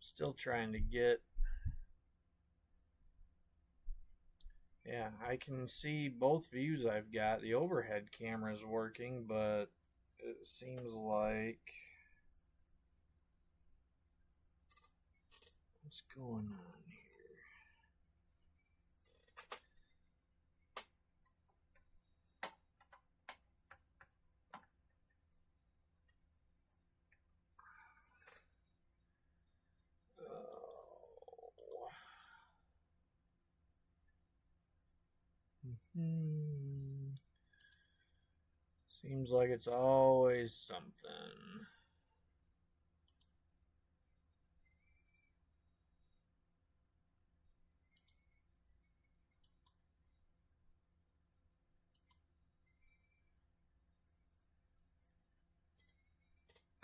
Still trying to get... Yeah, I can see both views I've got. The overhead camera is working, but it seems like... What's going on here? Seems like it's always something.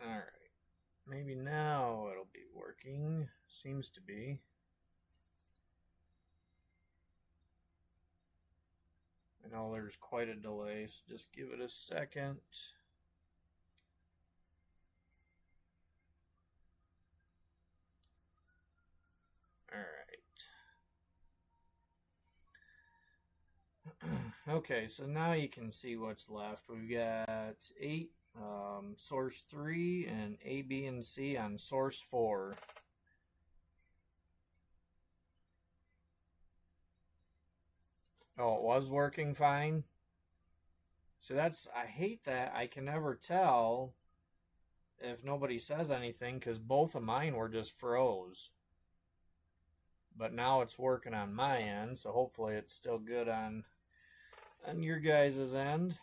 Alright. Maybe now it'll be working. Seems to be. I know there's quite a delay, so just give it a second. Alright. Okay, so now you can see what's left. We've got 8, source 3, and A, B, and C on source 4. Oh, it was working fine? So that's, I hate that. I can never tell if nobody says anything because both of mine were just froze. But now it's working on my end, so hopefully it's still good on your guys' end.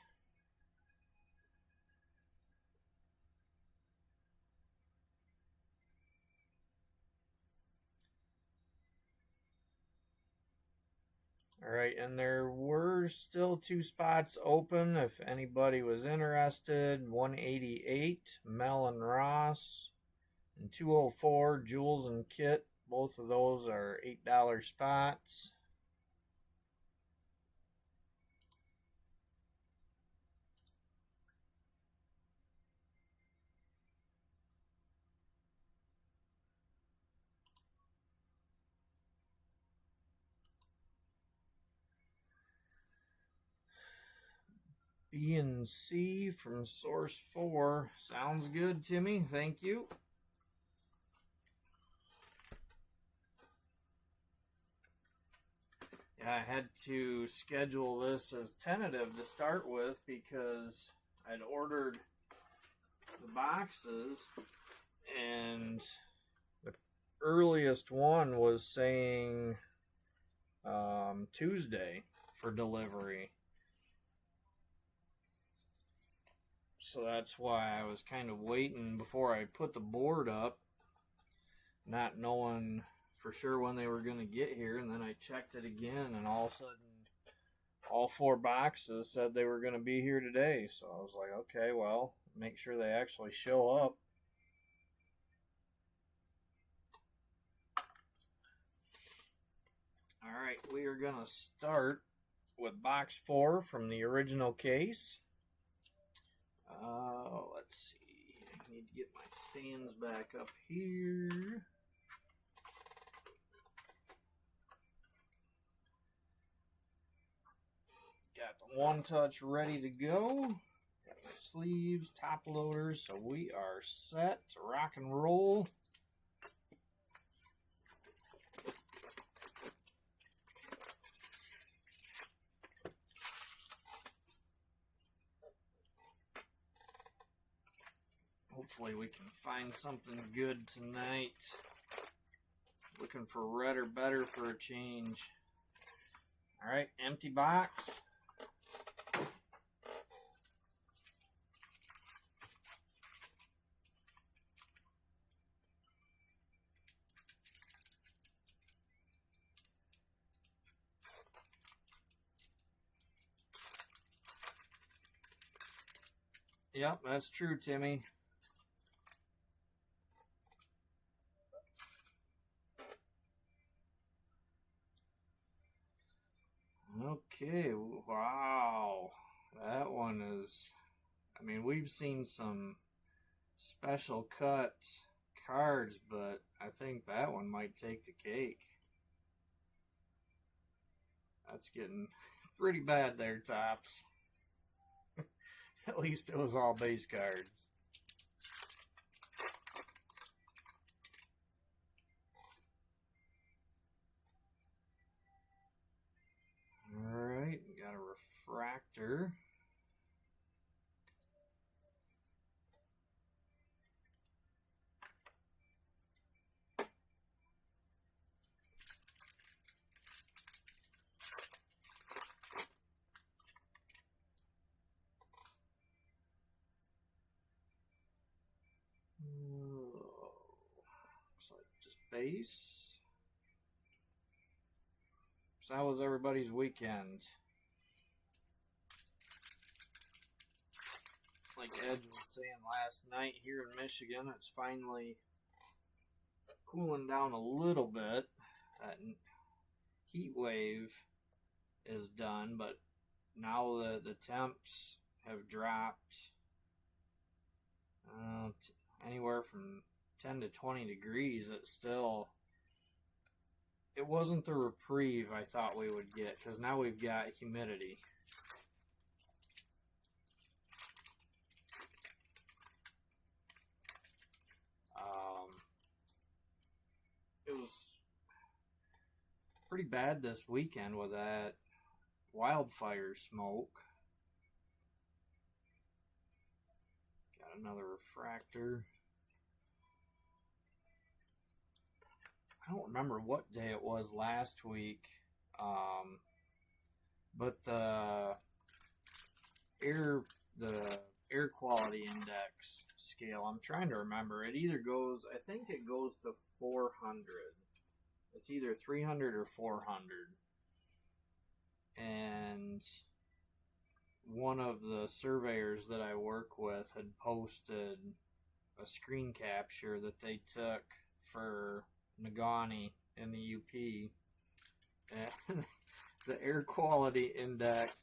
Alright, and there were still 2 spots open if anybody was interested. 188, Mel and Ross, and 204, Jules and Kit. Both of those are $8 spots. B and C from source 4. Sounds good, Timmy. Thank you. Yeah, I had to schedule this as tentative to start with because I'd ordered the boxes and the earliest one was saying Tuesday for delivery. So that's why I was kind of waiting before I put the board up, not knowing for sure when they were going to get here. And then I checked it again, and all of a sudden, all 4 boxes said they were going to be here today. So I was like, okay, well, make sure they actually show up. All right, we are going to start with box 4 from the original case. Let's see. I need to get my stands back up here. Got the One Touch ready to go. Got my sleeves, top loaders, so we are set to rock and roll. Hopefully we can find something good tonight. Looking for red or better for a change. Alright, empty box. Yep, that's true, Timmy. Okay, wow. That one is, I mean, we've seen some special cut cards, but I think that one might take the cake. That's getting pretty bad there, Tops. At least it was all base cards. Alright, got a refractor. Looks like just base. So how was everybody's weekend? Like Ed was saying last night, here in Michigan, it's finally cooling down a little bit. That heat wave is done, but now the temps have dropped anywhere from 10 to 20 degrees. It wasn't the reprieve I thought we would get, because now we've got humidity. It was pretty bad this weekend with that wildfire smoke. Got another refractor. I don't remember what day it was last week, but the air quality index scale, I'm trying to remember. It either goes, I think it goes to 400. It's either 300 or 400. And one of the surveyors that I work with had posted a screen capture that they took for Nagani in the UP, and the air quality index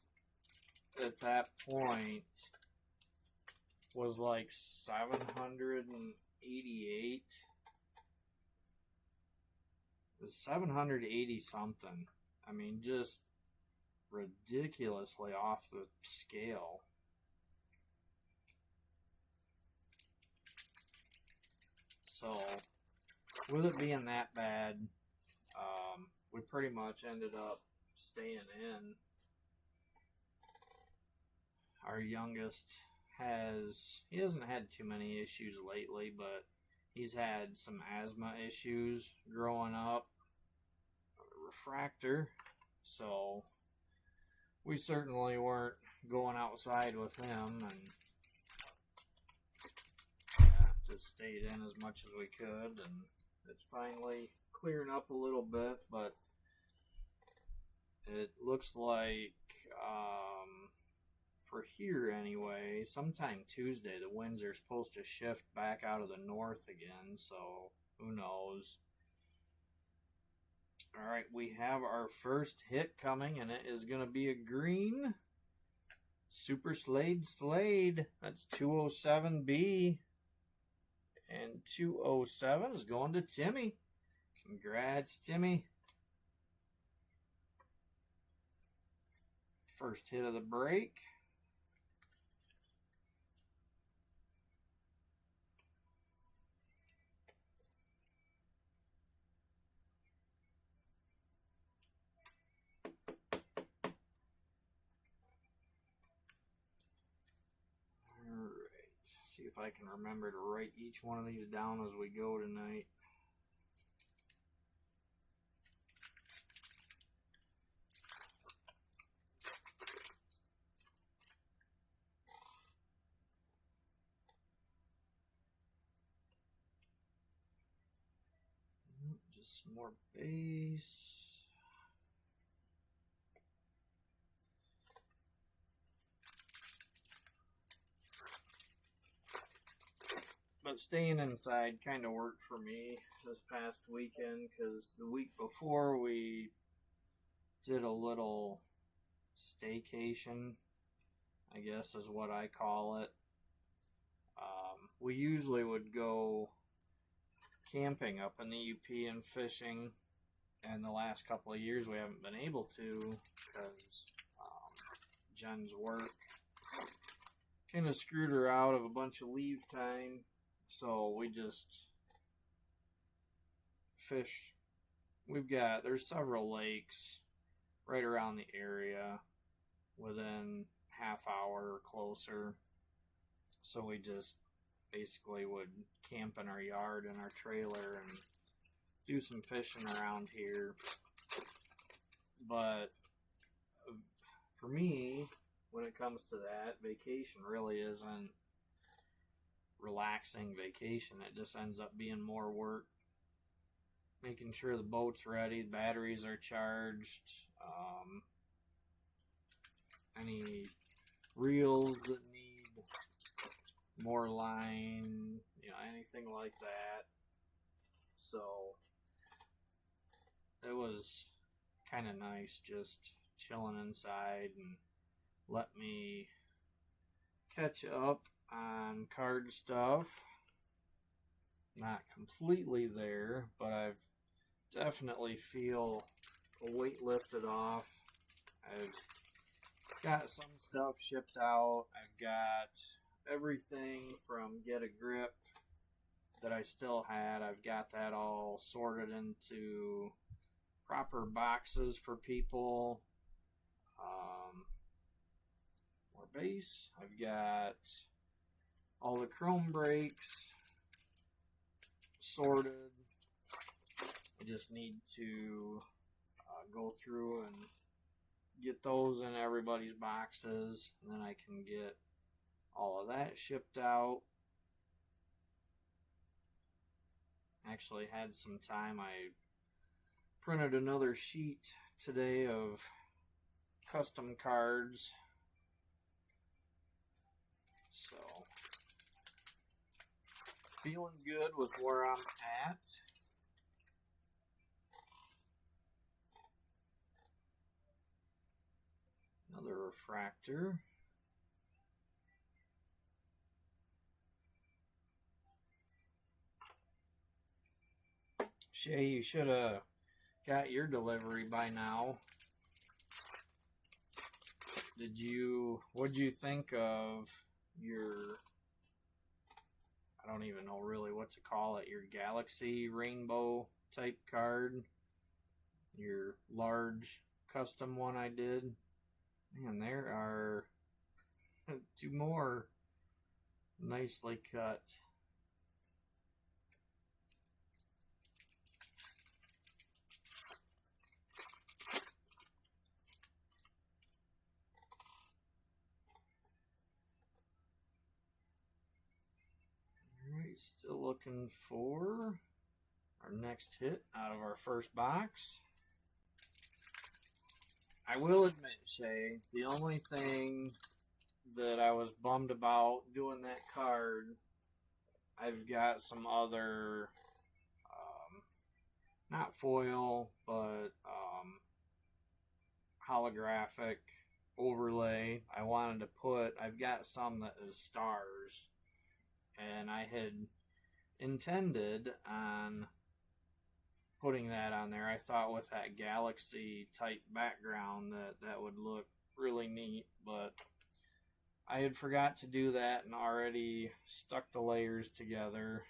at that point was like 788. It was 780 something. I mean, just ridiculously off the scale. So with it being that bad, we pretty much ended up staying in. Our youngest he hasn't had too many issues lately, but he's had some asthma issues growing up. Refractor. So we certainly weren't going outside with him, and just stayed in as much as we could, and it's finally clearing up a little bit, but it looks like for here anyway, sometime Tuesday the winds are supposed to shift back out of the north again, so who knows. Alright, we have our first hit coming, and it is going to be a green Super Slade. That's 207B. And 207 is going to Timmy. Congrats, Timmy. First hit of the break. See if I can remember to write each one of these down as we go tonight. Just some more base. But staying inside kind of worked for me this past weekend, because the week before we did a little staycation, I guess is what I call it. We usually would go camping up in the UP and fishing. And the last couple of years we haven't been able to because Jen's work kind of screwed her out of a bunch of leave time. So we just fish. There's several lakes right around the area within half hour or closer. So we just basically would camp in our yard in our trailer and do some fishing around here. But for me, when it comes to that, vacation really isn't relaxing vacation. It just ends up being more work. Making sure the boat's ready, the batteries are charged, any reels that need more line, anything like that. So it was kind of nice just chilling inside and let me catch up on card stuff. Not completely there, but I've definitely feel a weight lifted off. I've got some stuff shipped out. I've got everything from Get a Grip that I still had. I've got that all sorted into proper boxes for people. More base. I've got all the chrome brakes sorted. I just need to go through and get those in everybody's boxes, and then I can get all of that shipped out. Actually had some time. I printed another sheet today of custom cards. So, feeling good with where I'm at. Another refractor. Shay, you should have got your delivery by now. What'd you think of your, I don't even know really what to call it, your Galaxy Rainbow type card? Your large custom one I did? Man, there are 2 more nicely cut. Alright, still looking for our next hit out of our first box. I will admit, Shay, the only thing that I was bummed about doing that card, I've got some other, not foil, but holographic overlay I wanted to put. I've got some that is stars, and I had intended on putting that on there. I thought with that galaxy type background that would look really neat, but I had forgot to do that and already stuck the layers together.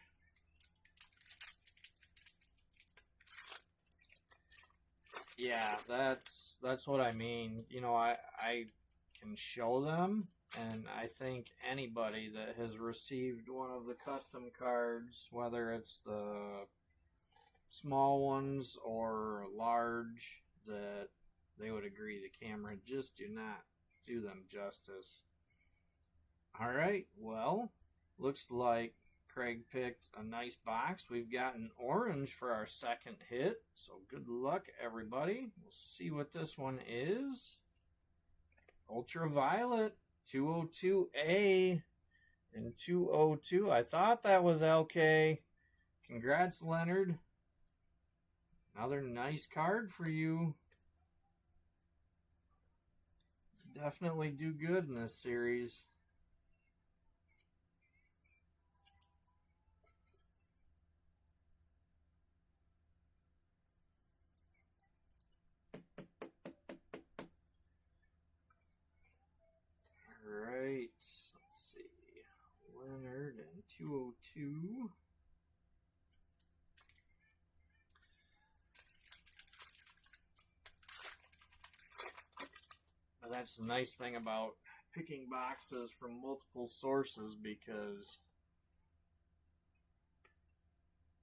Yeah, that's what I mean. I can show them, and I think anybody that has received one of the custom cards, whether it's the small ones or large, that they would agree the camera just do not do them justice. Alright, well, looks like Craig picked a nice box. We've got an orange for our second hit, so good luck everybody. We'll see what this one is. Ultraviolet 202A and 202. I thought that was LK. Congrats, Leonard. Another nice card for you. Definitely do good in this series. That's the nice thing about picking boxes from multiple sources, because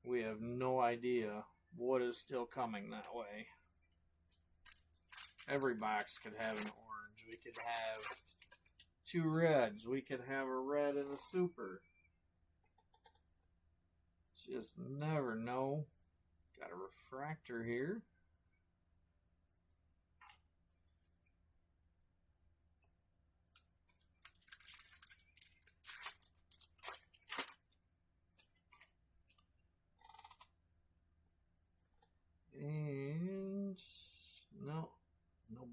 we have no idea what is still coming that way. Every box could have an orange. We could have 2 reds. We could have a red and a super. Just never know. Got a refractor here. And no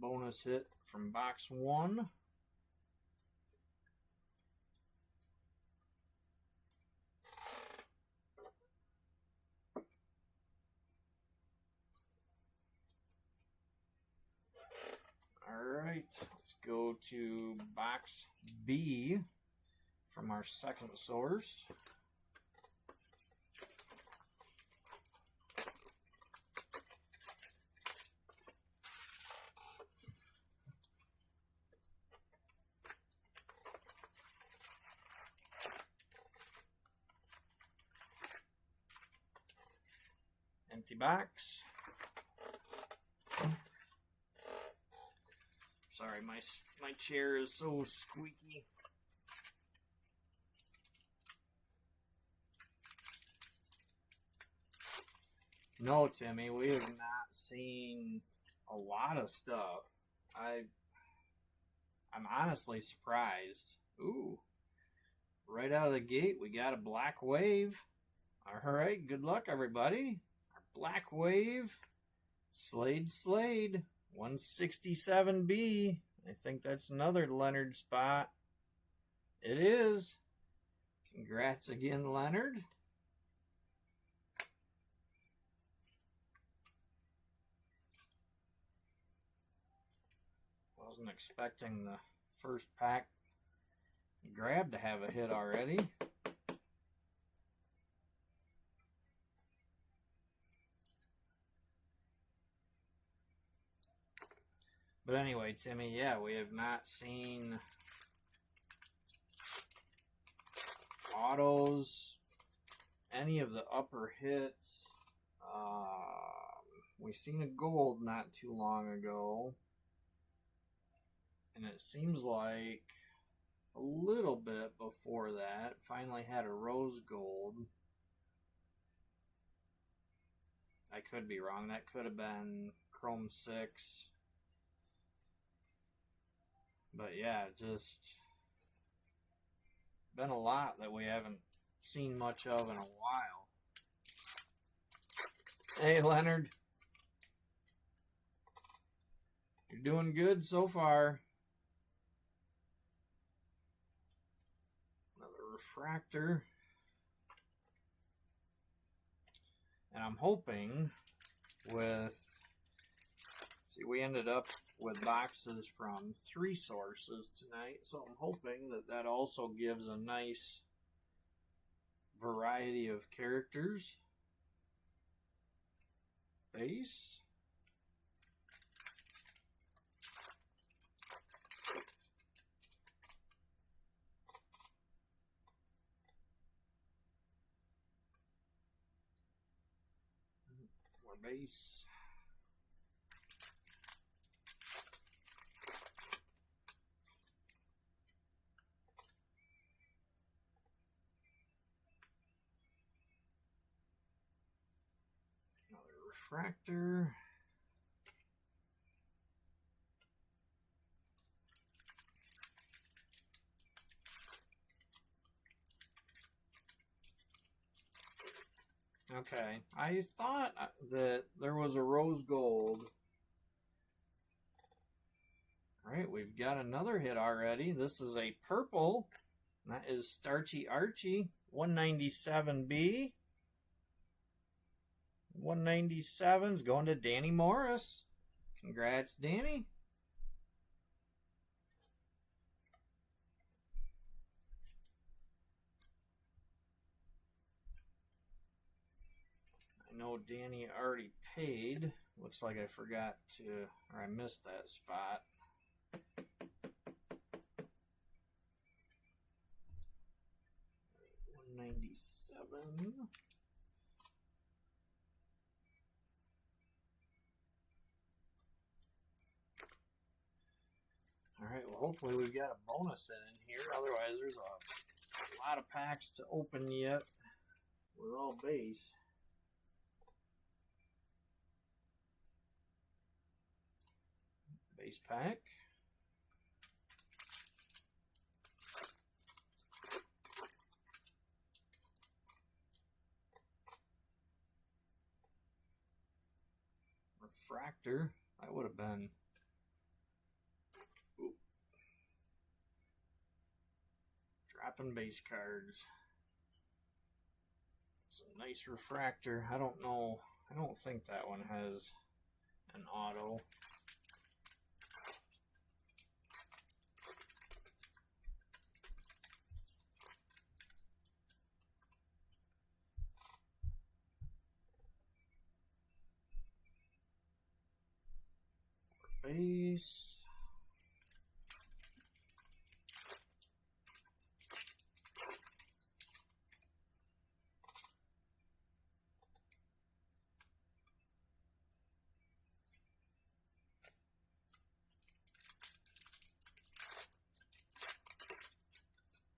bonus hit from box 1. Alright, let's go to box B from our second source. Empty box. Sorry, my chair is so squeaky. No, Timmy, we have not seen a lot of stuff. I'm honestly surprised. Ooh, right out of the gate, we got a black wave. All right, good luck, everybody. Our black wave, Slade, 167B. I think that's another Leonard spot. It is. Congrats again, Leonard. Wasn't expecting the first pack grab to have a hit already. But anyway, Timmy, yeah, we have not seen autos, any of the upper hits. We've seen a gold not too long ago. And it seems like a little bit before that, finally had a rose gold. I could be wrong. That could have been Chrome 6. But yeah, just been a lot that we haven't seen much of in a while. Hey, Leonard. You're doing good so far. Another refractor. And I'm hoping with... See, we ended up with boxes from 3 sources tonight, so I'm hoping that that also gives a nice variety of characters. Base. More base. Refractor. Okay, I thought that there was a rose gold. Alright, we've got another hit already. This is a purple. That is Starchy Archie, 197B. 197's going to Danny Morris. Congrats, Danny. I know Danny already paid. Looks like I forgot to, or I missed that spot. $197. Alright, well hopefully we've got a bonus in here. Otherwise there's a lot of packs to open yet. We're all base. Base pack. Refractor. That would have been. Ooh. Dropping base cards. It's a nice refractor. I don't know. I don't think that one has an auto. Base.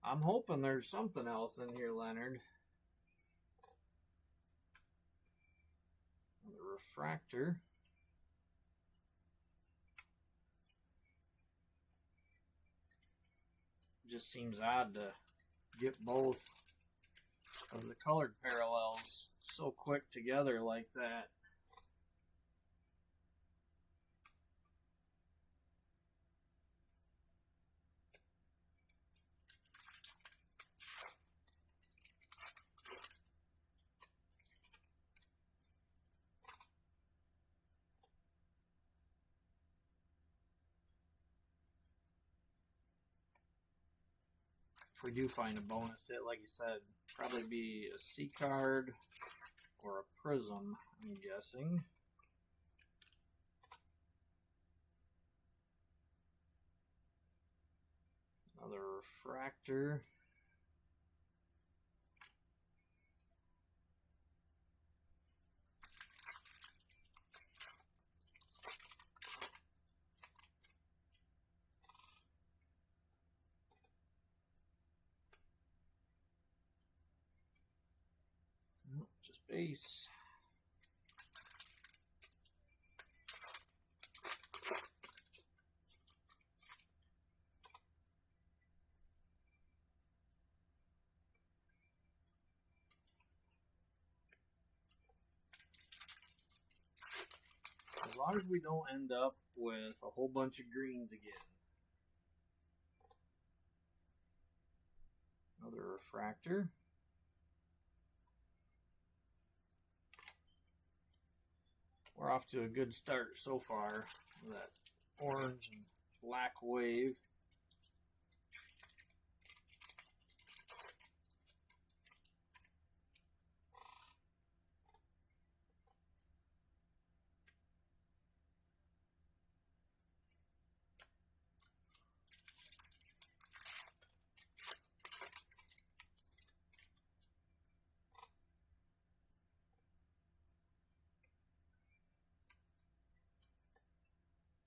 I'm hoping there's something else in here, Leonard. The refractor. Just seems odd to get both of the colored parallels so quick together like that. If we do find a bonus hit, like you said, probably be a C card or a prism, I'm guessing. Another refractor. Nope, just base. As long as we don't end up with a whole bunch of greens again. Another refractor. We're off to a good start so far. That orange and black wave.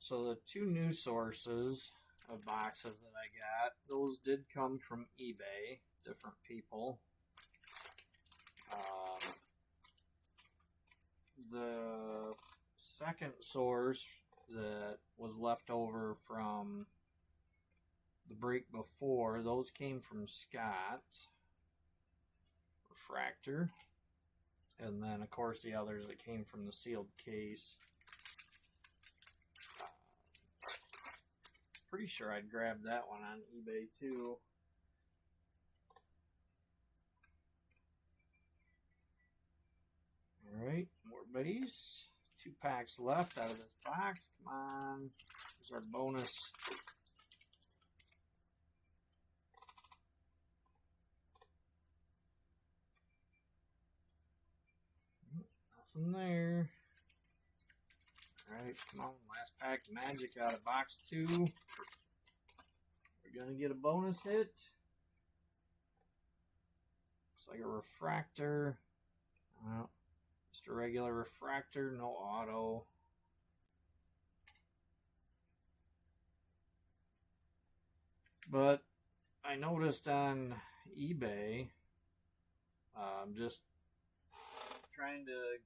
So the two new sources of boxes that I got, those did come from eBay, different people. The second source that was left over from the break before, those came from Scott. Refractor. And then, of course, the others that came from the sealed case. Pretty sure I'd grabbed that one on eBay too. Alright, more base. 2 packs left out of this box. Come on. Here's our bonus. Nothing there. Alright, come on. Last pack magic out of box 2 for We're going to get a bonus hit. Looks like a refractor. Just a regular refractor, no auto. But I noticed on eBay, just trying to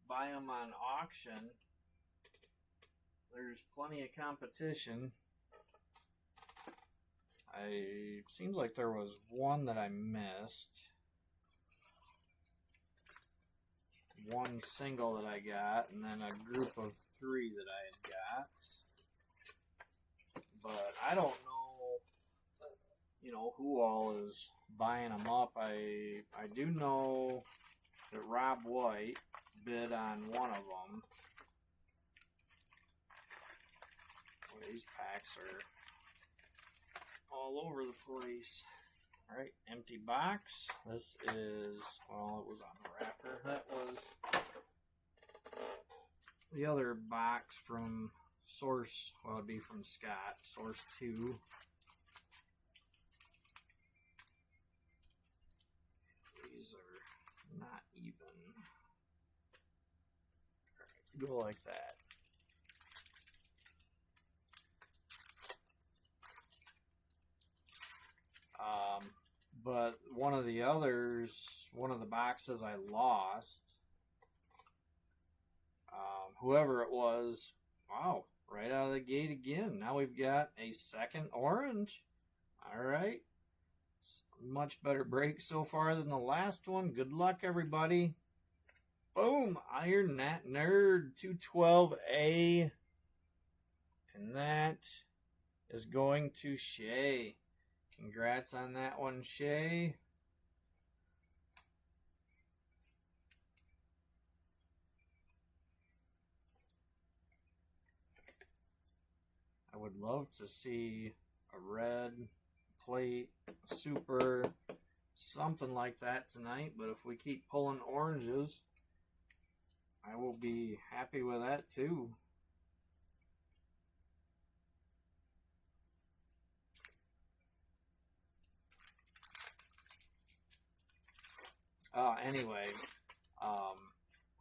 buy them on auction, there's plenty of competition. Seems like there was one that I missed. One single that I got, and then a group of 3 that I had got. But I don't know, who all is buying them up. I do know that Rob White bid on one of them. Well, these packs are all over the place. Alright, empty box. This is, well, it was on the wrapper. That was the other box from Source, well, it'd be from Scott, Source 2. These are not even. Alright, go like that. But one of the boxes I lost, whoever it was, wow, right out of the gate again. Now we've got a second orange. All right. Much better break so far than the last one. Good luck, everybody. Boom, Iron Nat Nerd 212A. And that is going to Shay. Congrats on that one, Shay. I would love to see a red plate, super, something like that tonight, but if we keep pulling oranges, I will be happy with that too. Anyway,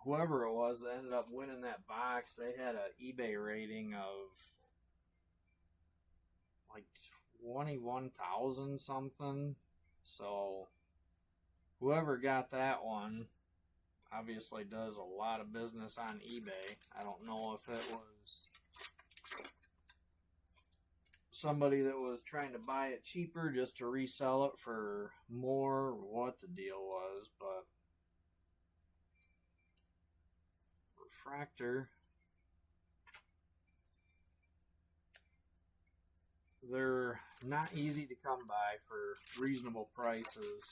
whoever it was that ended up winning that box, they had an eBay rating of like 21,000 something. So whoever got that one obviously does a lot of business on eBay. I don't know if it was somebody that was trying to buy it cheaper just to resell it for more, or what the deal was, but refractor, they're not easy to come by for reasonable prices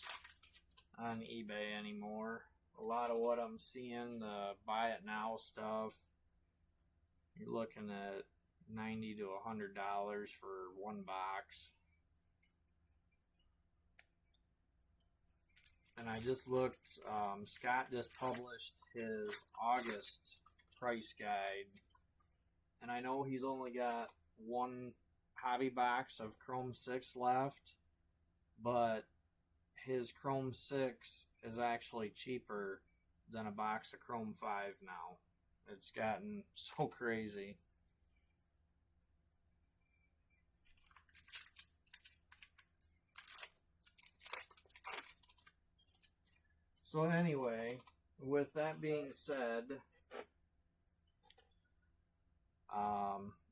on eBay anymore. A lot of what I'm seeing, the buy it now stuff, you're looking at $90 to $100 for one box. And I just looked, Scott just published his August price guide, and I know he's only got one hobby box of Chrome 6 left, but his Chrome 6 is actually cheaper than a box of Chrome 5 now. It's gotten so crazy. So anyway, with that being said,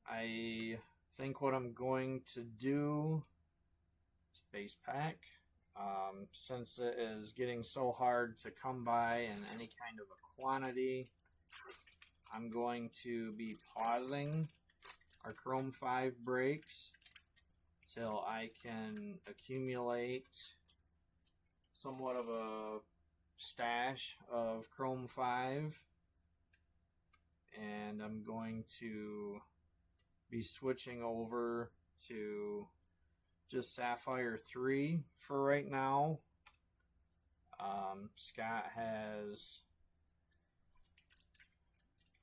I think what I'm going to do is base pack. Since it is getting so hard to come by in any kind of a quantity, I'm going to be pausing our Chrome 5 breaks till I can accumulate somewhat of a stash of Chrome 5, and I'm going to be switching over to just Sapphire 3 for right now. Scott has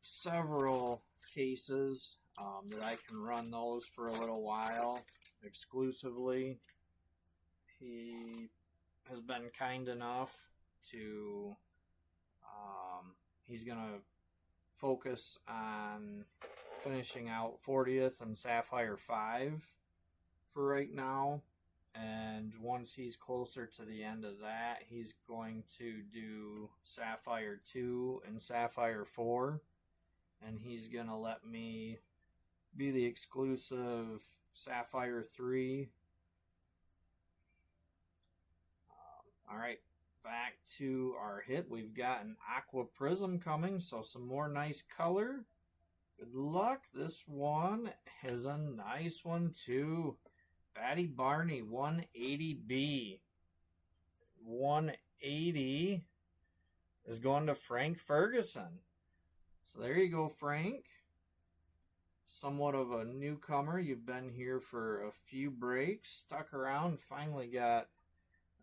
several cases that I can run those for a little while exclusively. He has been kind enough to, he's going to focus on finishing out 40th and Sapphire 5 for right now. And once he's closer to the end of that, he's going to do Sapphire 2 and Sapphire 4. And he's going to let me be the exclusive Sapphire 3. Alright, back to our hit. We've got an Aqua Prism coming, so some more nice color. Good luck. This one is a nice one too. Batty Barney 180B. 180 is going to Frank Ferguson. So there you go, Frank. Somewhat of a newcomer. You've been here for a few breaks, stuck around, finally got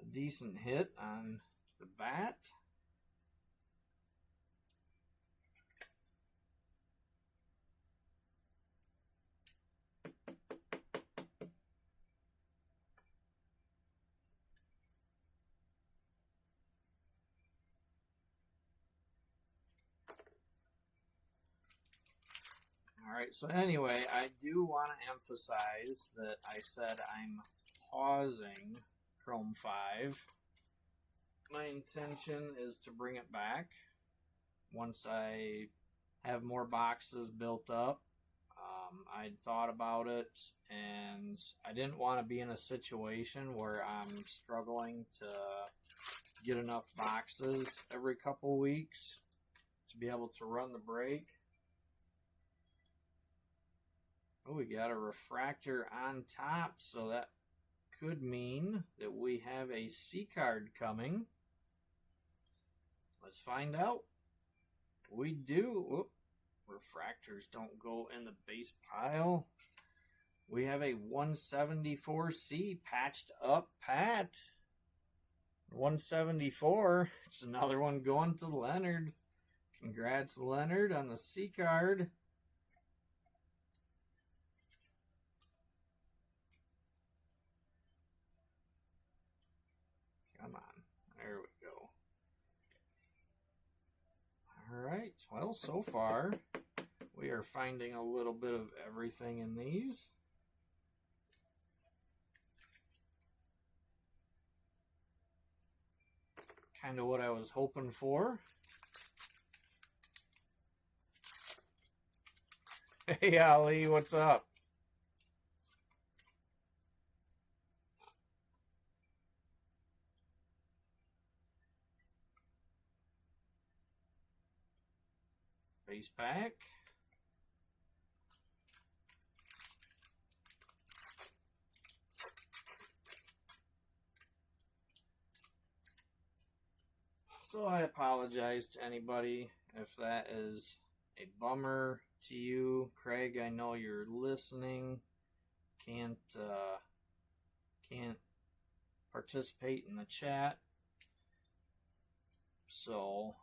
a decent hit on the bat. Alright, so anyway, I do want to emphasize that I said I'm pausing Chrome 5. My intention is to bring it back once I have more boxes built up. I'd thought about it, and I didn't want to be in a situation where I'm struggling to get enough boxes every couple weeks to be able to run the break. Oh, we got a refractor on top, so that could mean that we have a C card coming. Let's find out. We do. Whoop. Refractors don't go in the base pile. We have a 174C patched up Pat. 174. It's another one going to Leonard. Congrats, Leonard, on the C card. Come on. There we go. Alright. Well, so far, we are finding a little bit of everything in these. Kind of what I was hoping for. Hey, Ali, what's up? Base pack. So I apologize to anybody if that is a bummer to you. Craig, I know you're listening. Can't participate in the chat. So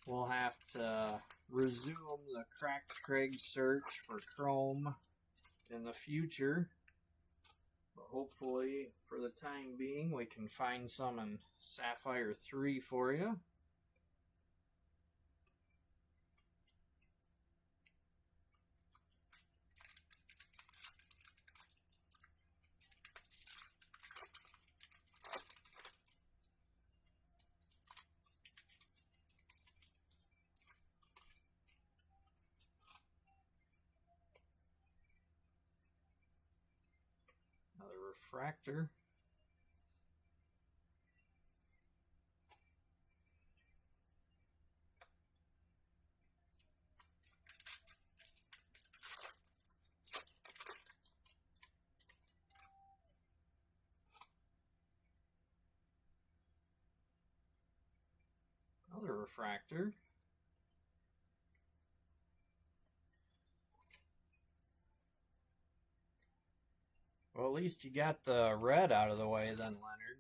we'll have to resume the Cracked Craig search for Chrome in the future. But hopefully, for the time being, we can find some in Sapphire 3 for you. Another refractor. Another refractor. Well, at least you got the red out of the way then, Leonard.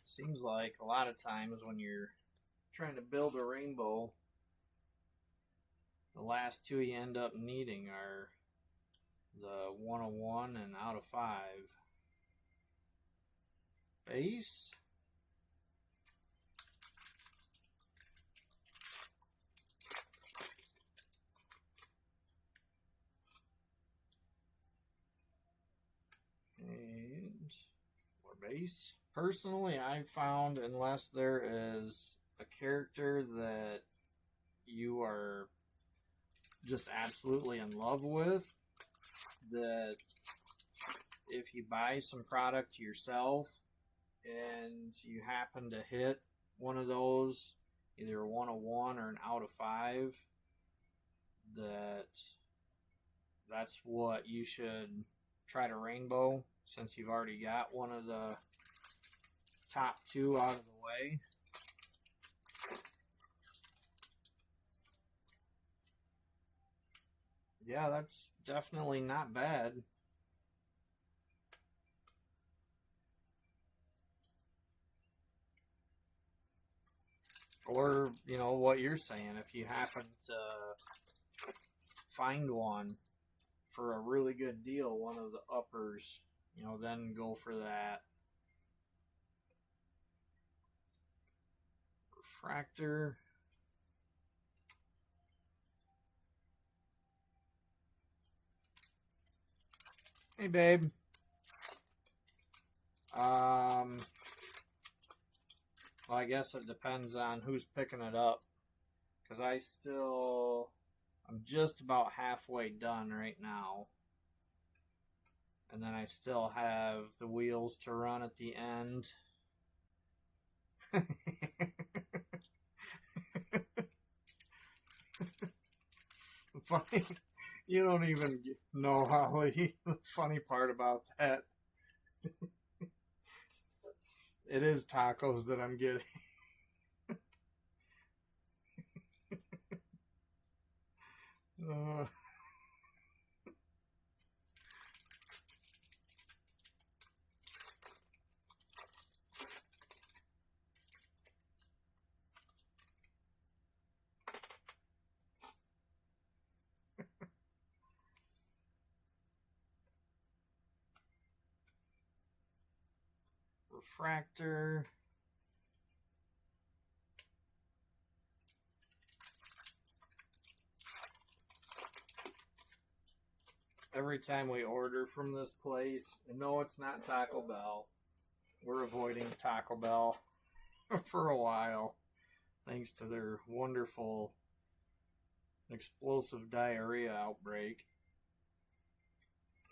Seems like a lot of times when you're trying to build a rainbow, The last two you end up needing are the 101 and out of 5. Base. And more base. Personally, I've found unless there is a character that you are just absolutely in love with, that if you buy some product yourself and you happen to hit one of those, either a 101 or an out of 5, that's what you should try to rainbow, since you've already got one of the top 2 out of the way. Yeah, that's definitely not bad. Or, you know, what you're saying, if you happen to find one for a really good deal, one of the uppers, you know, then go for that. Refractor. Hey, babe. Well, I guess it depends on who's picking it up. Because I'm just about halfway done right now. And then I still have the wheels to run at the end. Funny. You don't even know, Holly, the funny part about that. It is tacos that I'm getting. uh, Refractor. Every time we order from this place, and no, it's not Taco Bell. We're avoiding Taco Bell for a while, thanks to their wonderful explosive diarrhea outbreak.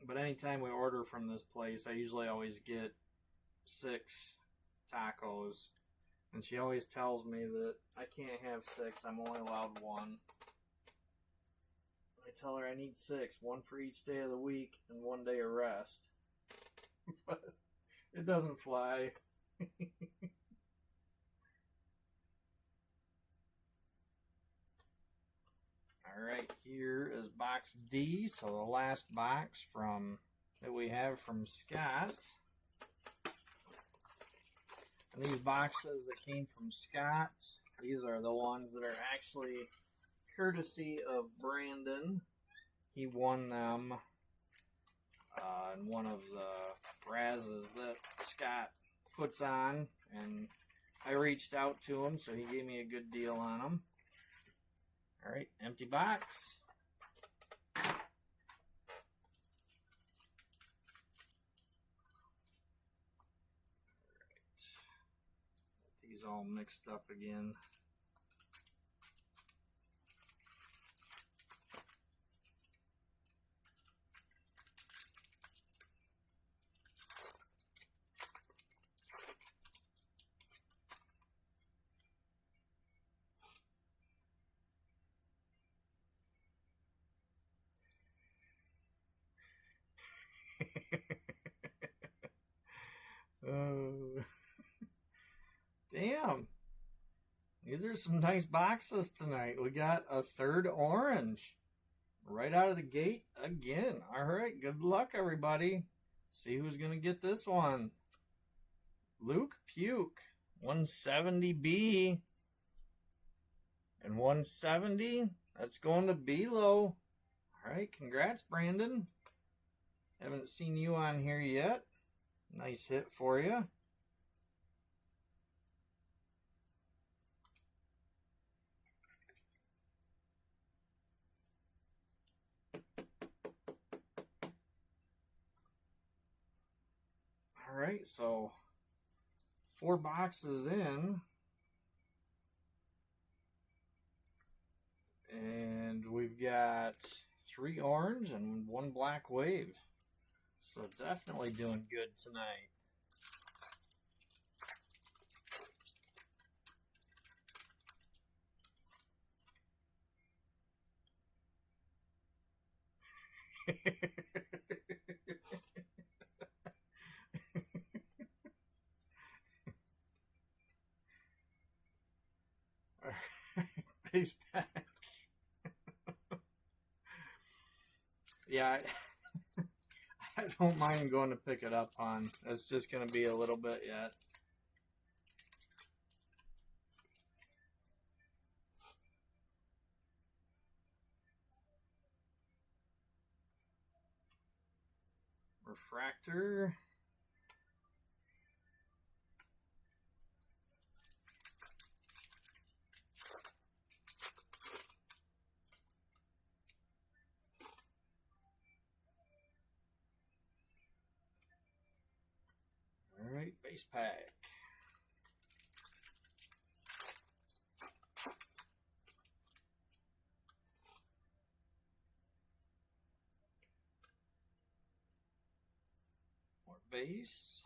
But anytime we order from this place, I usually always get 6 tacos. And she always tells me that I can't have 6, I'm only allowed 1. I tell her I need 6, 1 for each day of the week and 1 day of rest. But it doesn't fly. Alright, here is box D, so the last box that we have from Scott. And these boxes that came from Scott, these are the ones that are actually courtesy of Brandon. He won them in one of the razzes that Scott puts on, and I reached out to him, so he gave me a good deal on them. Alright, empty box. These all mixed up again. Damn. These are some nice boxes tonight. We got a third orange right out of the gate again. All right, good luck, everybody. See who's going to get this one. Luke Puke, 170B and 170. That's going to Below. All right, congrats, Brandon. Haven't seen you on here yet. Nice hit for you. All right, so 4 boxes in. And we've got 3 orange and 1 black wave. So definitely doing good tonight. All right, base pack. Yeah, I don't mind going to pick it up on. It's just going to be a little bit yet. Refractor. All right, base pack. More base.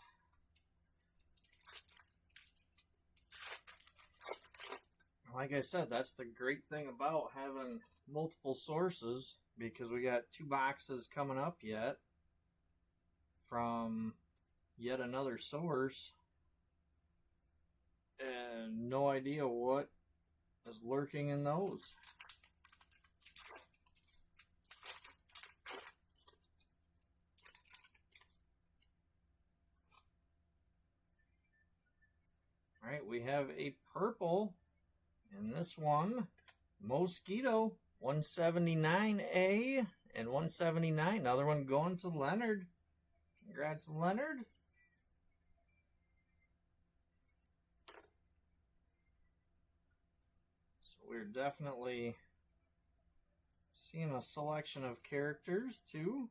Like I said, that's the great thing about having multiple sources, because we got 2 boxes coming up yet from yet another source, and no idea what is lurking in those. All right, we have a purple in this one, Mosquito, 179A and 179. Another one going to Leonard. Congrats, Leonard. So we're definitely seeing a selection of characters too.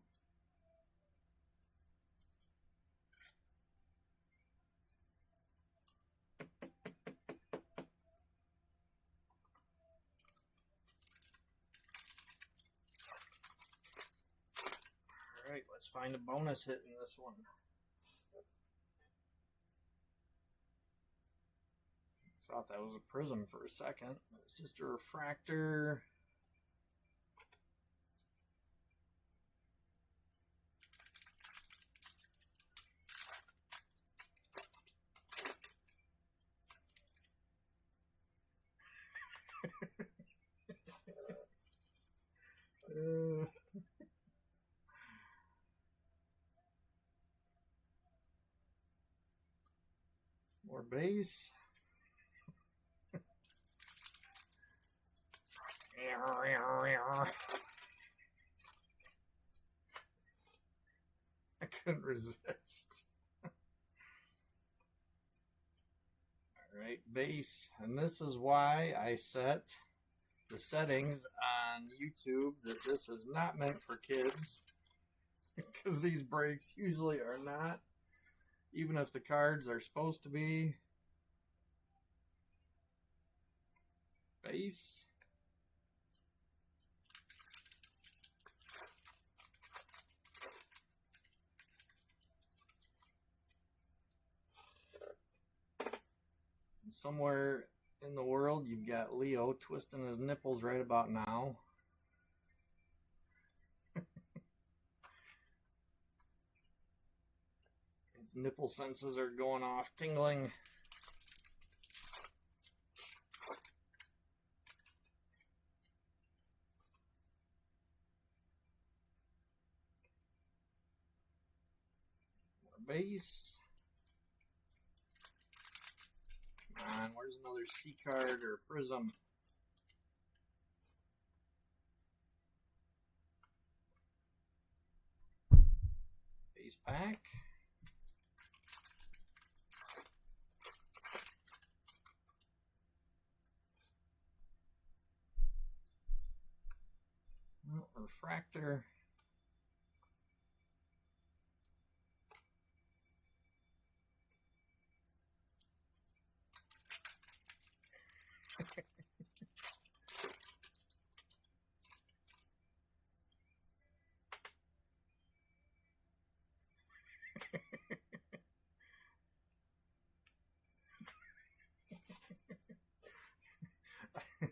All right, let's find a bonus hit in this one. Thought that was a prism for a second. It's just a refractor. More base. I couldn't resist. Alright, base. And this is why I set the settings on YouTube that this is not meant for kids. Because these breaks usually are not. Even if the cards are supposed to be. Base. Somewhere in the world, you've got Leo twisting his nipples right about now. His nipple senses are going off, tingling. More base. Come on, where's another C card or prism? base pack. Refractor.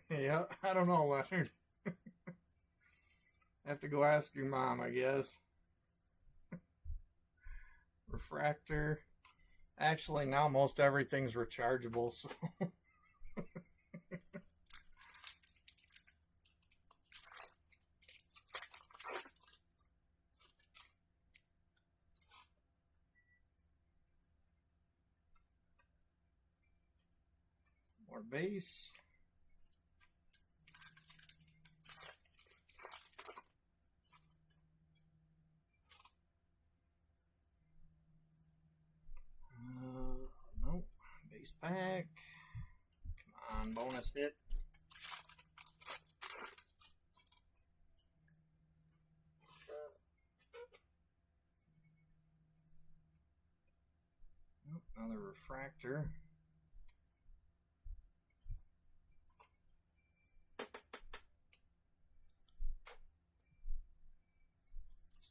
Yeah, I don't know, Leonard. Have to go ask your mom, I guess. Refractor. Actually, now most everything's rechargeable, so. More base. Nope. Base pack. Come on, bonus hit. Nope, another refractor.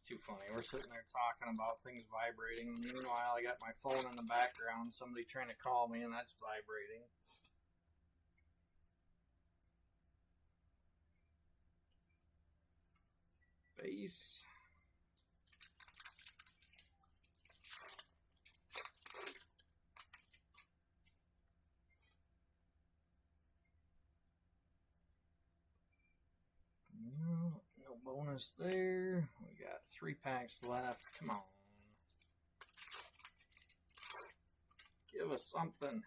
Too funny. We're sitting there talking about things vibrating. Meanwhile, I got my phone in the background. Somebody trying to call me, and that's vibrating. Base. No bonus there. We got 3 packs left. Come on. Give us something.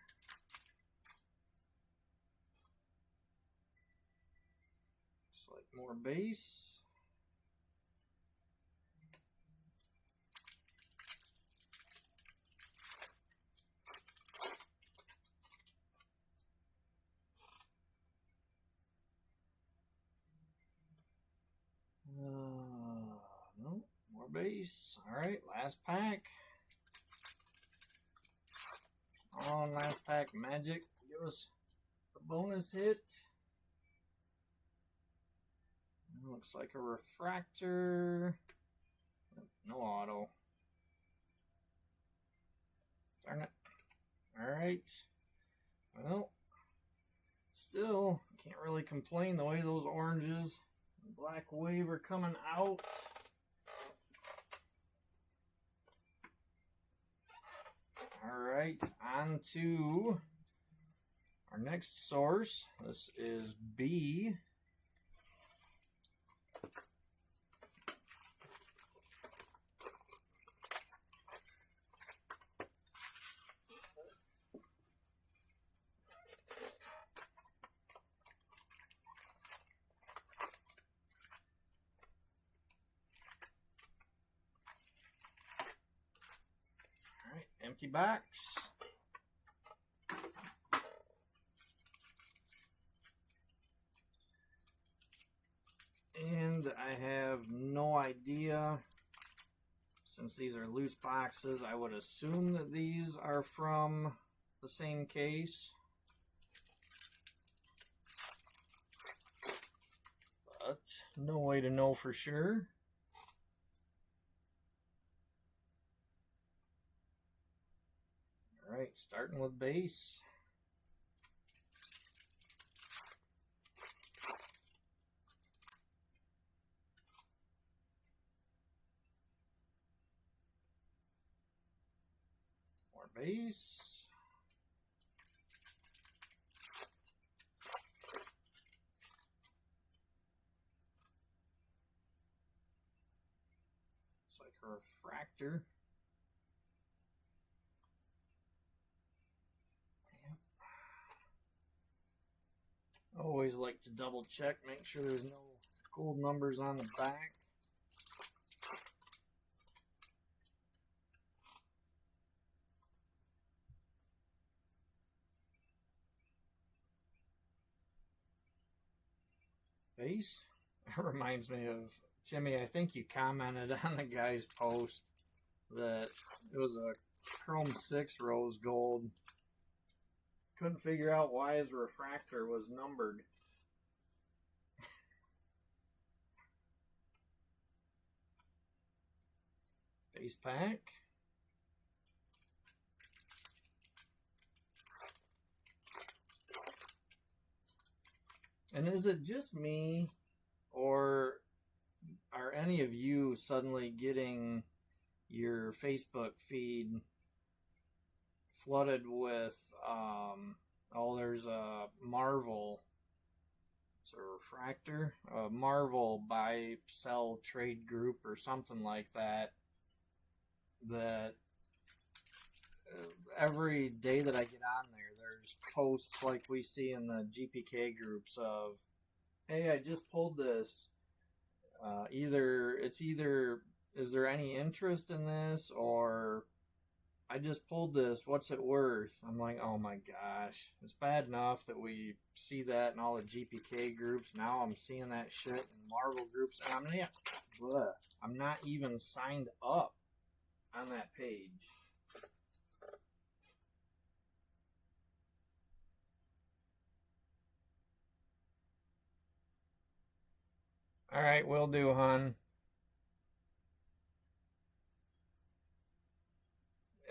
Just like more base. No, more base. Alright, last pack. On last pack, magic. Give us a bonus hit. Looks like a refractor. No auto. Darn it. Alright. Well, still, can't really complain the way those oranges and black wave are coming out. Alright, on to our next source. This is B. Alright, empty box. And I have no idea, since these are loose boxes, I would assume that these are from the same case. But no way to know for sure. Alright, starting with base. More base. It's like a refractor. Always like to double check, make sure there's no gold numbers on the back. base. It reminds me of, Timmy, I think you commented on the guy's post that it was a Chrome 6 rose gold. Couldn't figure out why his refractor was numbered. Base pack. And is it just me, or are any of you suddenly getting your Facebook feed flooded with, there's a Marvel, it's a refractor, a Marvel buy, sell, trade group or something like that, that every day that I get on there, there's posts like we see in the GPK groups of, hey, I just pulled this. Either is there any interest in this, or I just pulled this, what's it worth? I'm like, oh my gosh, it's bad enough that we see that in all the GPK groups. Now I'm seeing that shit in Marvel groups, and I'm not even signed up on that page. All right, will do, hon.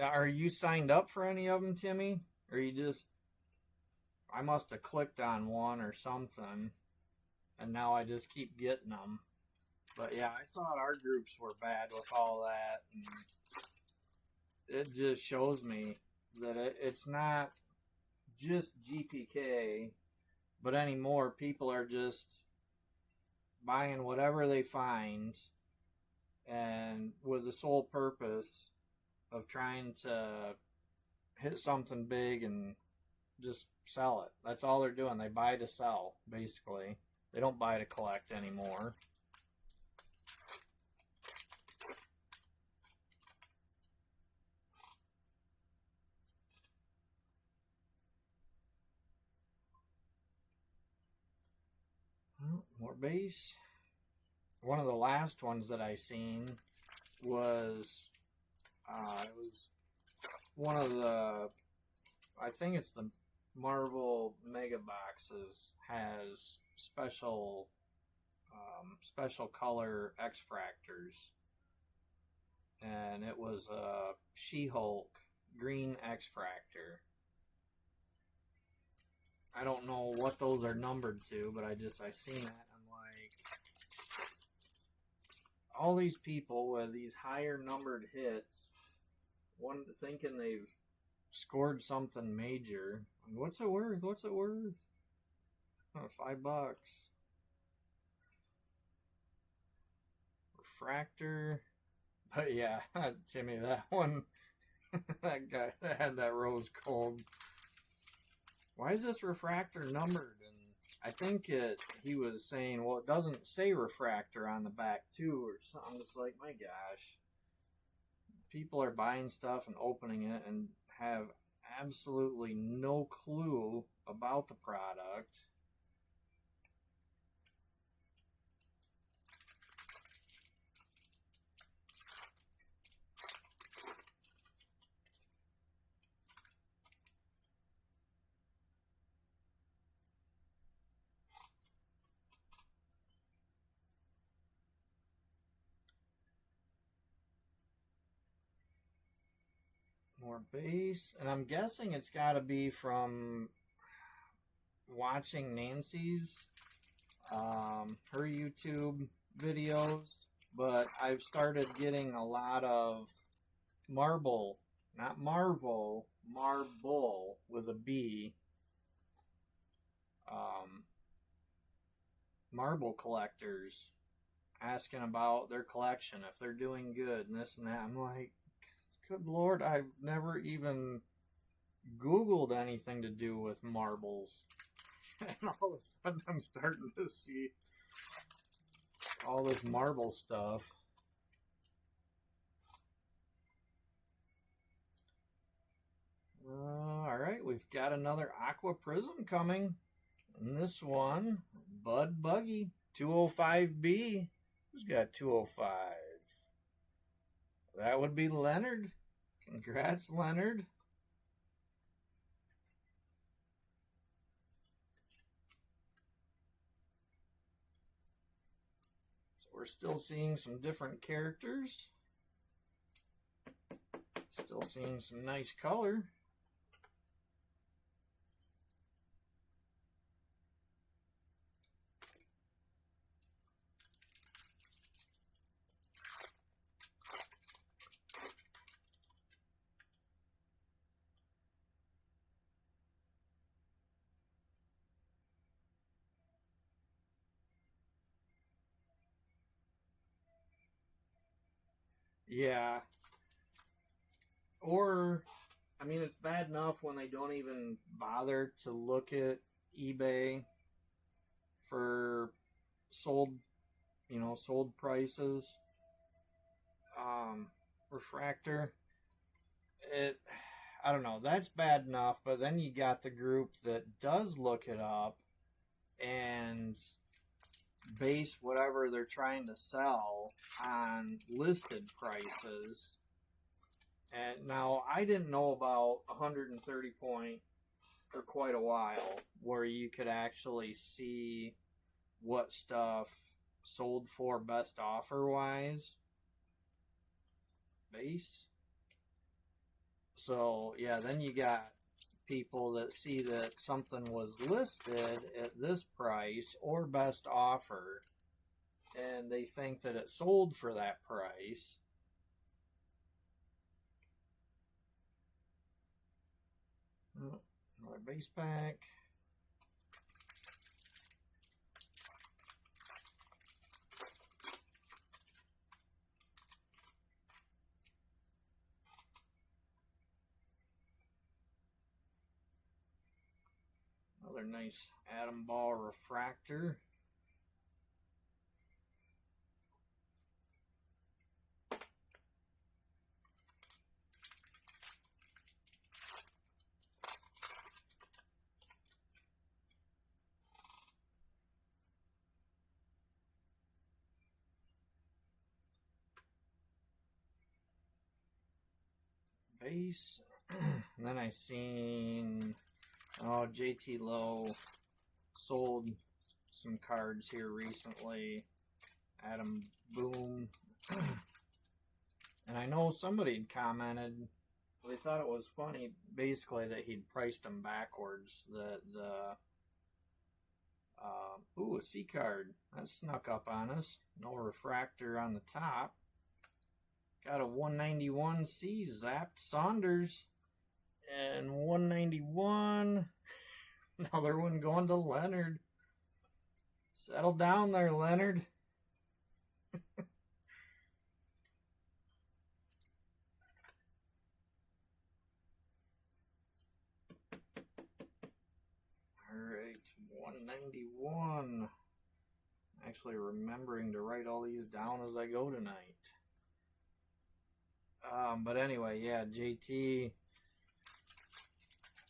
Are you signed up for any of them, Timmy? Or you just... I must have clicked on one or something, and now I just keep getting them. But yeah, I thought our groups were bad with all that, and it just shows me that it's not just GPK, but anymore people are just buying whatever they find, and with the sole purpose of trying to hit something big and just sell it. That's all they're doing. They buy to sell, basically. They don't buy to collect anymore. More base. One of the last ones that I seen was it was one of the, I think it's the Marvel Mega Boxes, has special color X-Fractors, and it was a She-Hulk green X-Fractor. I don't know what those are numbered to, but I seen that. I'm like, all these people with these higher numbered hits, one thinking they've scored something major. What's it worth? What's it worth? Oh, $5. Refractor. But yeah, Timmy, that one, that guy that had that rose gold. Why is this refractor numbered? And I think he was saying, well, it doesn't say refractor on the back too, or something. It's like, my gosh. People are buying stuff and opening it and have absolutely no clue about the product. More base, and I'm guessing it's got to be from watching Nancy's her YouTube videos, but I've started getting a lot of Marvel, not Marvel, Marble with a B, Marble collectors asking about their collection, if they're doing good and this and that. I'm like, good Lord, I've never even Googled anything to do with marbles. And all of a sudden I'm starting to see all this marble stuff. Alright, we've got another Aqua Prism coming. And this one, Bud Buggy. 205B. Who's got 205? That would be Leonard. Congrats, Leonard. So we're still seeing some different characters. Still seeing some nice color. Yeah. Or, I mean, it's bad enough when they don't even bother to look at eBay for sold, sold prices. Refractor. I don't know. That's bad enough, but then you got the group that does look it up and base whatever they're trying to sell on listed prices. And now I didn't know about 130 point for quite a while, where you could actually see what stuff sold for best offer wise. Base. So yeah, then you got people that see that something was listed at this price or best offer, and they think that it sold for that price. Oh, another base pack. Another nice atom ball refractor. Base. And then I seen JT Lowe sold some cards here recently. Adam Boom. And I know somebody had commented, they thought it was funny basically that he'd priced them backwards. Ooh, a C card. That snuck up on us. No refractor on the top. Got a 191C Zapped Saunders. And 191. Another one going to Leonard. Settle down there, Leonard. Alright, 191. Actually remembering to write all these down as I go tonight. But anyway, yeah, JT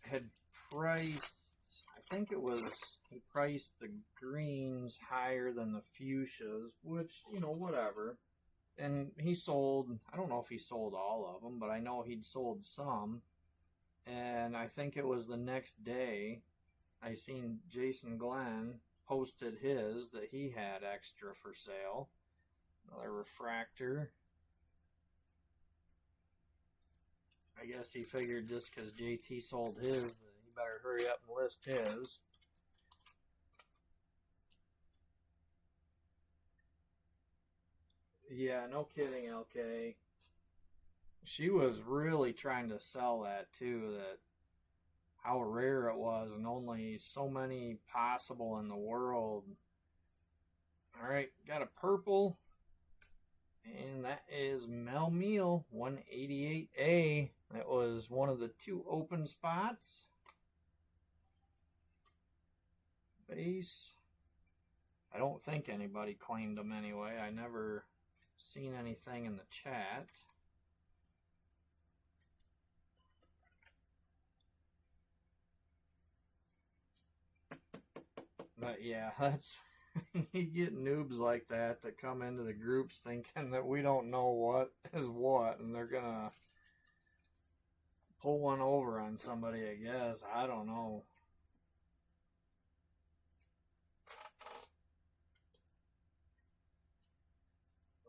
had priced, I think it was, he priced the greens higher than the fuchsias, which, whatever. And he sold, I don't know if he sold all of them, but I know he'd sold some. And I think it was the next day, I seen Jason Glenn posted his that he had extra for sale. Another refractor. I guess he figured just because JT sold his, he better hurry up and list his. Yeah, no kidding, LK. She was really trying to sell that too, that how rare it was and only so many possible in the world. Alright, got a purple. And that is Mel Meal, 188A. That was one of the 2 open spots. Base. I don't think anybody claimed them anyway. I never seen anything in the chat. But yeah, that's You get noobs like that come into the groups thinking that we don't know what is what, and they're gonna pull one over on somebody, I guess. I don't know.